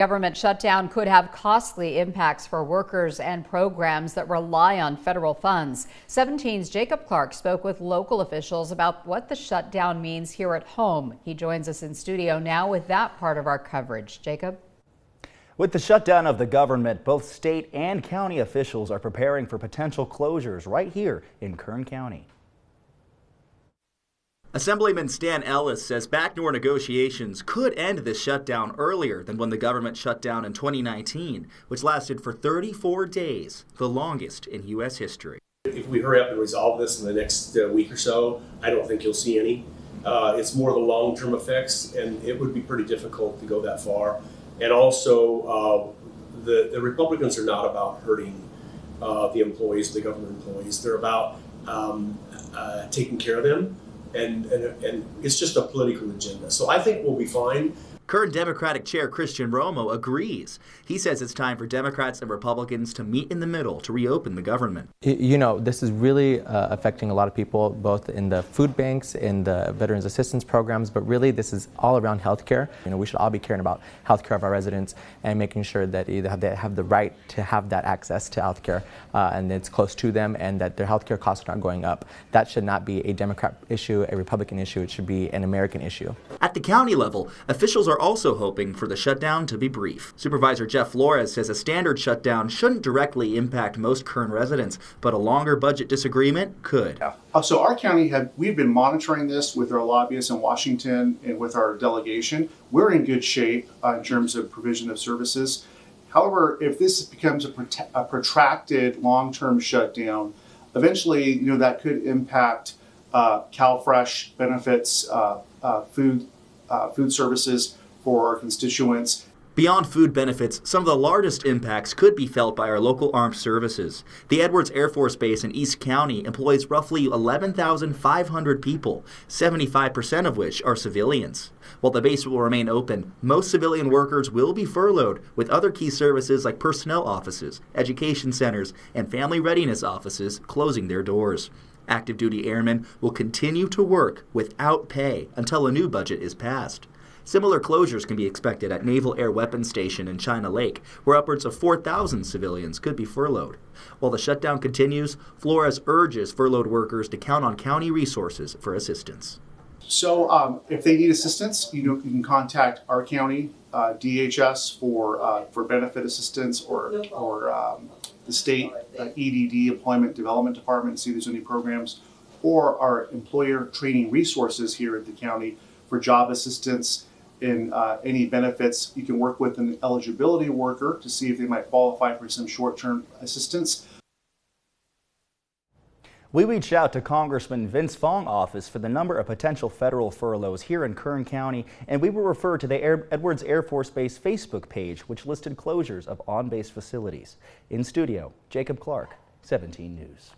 Government shutdown could have costly impacts for workers and programs that rely on federal funds. 17's Jacob Clark spoke with local officials about what the shutdown means here at home. He joins us in studio now with that part of our coverage. Jacob? With the shutdown of the government, both state and county officials are preparing for potential closures right here in Kern County. Assemblyman Stan Ellis says backdoor negotiations could end this shutdown earlier than when the government shut down in 2019, which lasted for 34 days, the longest in U.S. history. If we hurry up and resolve this in the next week or so, I don't think you'll see any. It's more the long-term effects, and it would be pretty difficult to go that far. And also, the Republicans are not about hurting the employees, the government employees. They're about taking care of them. And it's just a political agenda. So I think we'll be fine. Kern Democratic Chair Christian Romo agrees. He says it's time for Democrats and Republicans to meet in the middle to reopen the government. You know, this is really affecting a lot of people, both in the food banks, in the veterans assistance programs, but really this is all around healthcare. You know, we should all be caring about healthcare of our residents and making sure that either they have the right to have that access to healthcare and it's close to them, and that their healthcare costs are not going up. That should not be a Democrat issue, a Republican issue. It should be an American issue. At the county level, officials are also hoping for the shutdown to be brief. Supervisor Jeff Flores says a standard shutdown shouldn't directly impact most Kern residents, but a longer budget disagreement could. So our county, we've been monitoring this with our lobbyists in Washington and with our delegation. We're in good shape in terms of provision of services. However, if this becomes a protracted long-term shutdown, eventually, you know, that could impact CalFresh benefits, food services for our constituents. Beyond food benefits, some of the largest impacts could be felt by our local armed services. The Edwards Air Force Base in East County employs roughly 11,500 people, 75% of which are civilians. While the base will remain open, most civilian workers will be furloughed, with other key services like personnel offices, education centers, and family readiness offices closing their doors. Active duty airmen will continue to work without pay until a new budget is passed. Similar closures can be expected at Naval Air Weapons Station in China Lake, where upwards of 4,000 civilians could be furloughed. While the shutdown continues, Flores urges furloughed workers to count on county resources for assistance. So if they need assistance, you can contact our county DHS for benefit assistance, or the state EDD, Employment Development Department, to see if there's any programs, or our employer training resources here at the county for job assistance and any benefits. You can work with an eligibility worker to see if they might qualify for some short-term assistance. We reached out to Congressman Vince Fong's office for the number of potential federal furloughs here in Kern County, and we were referred to the Edwards Air Force Base Facebook page, which listed closures of on-base facilities. In studio, Jacob Clark, 17 News.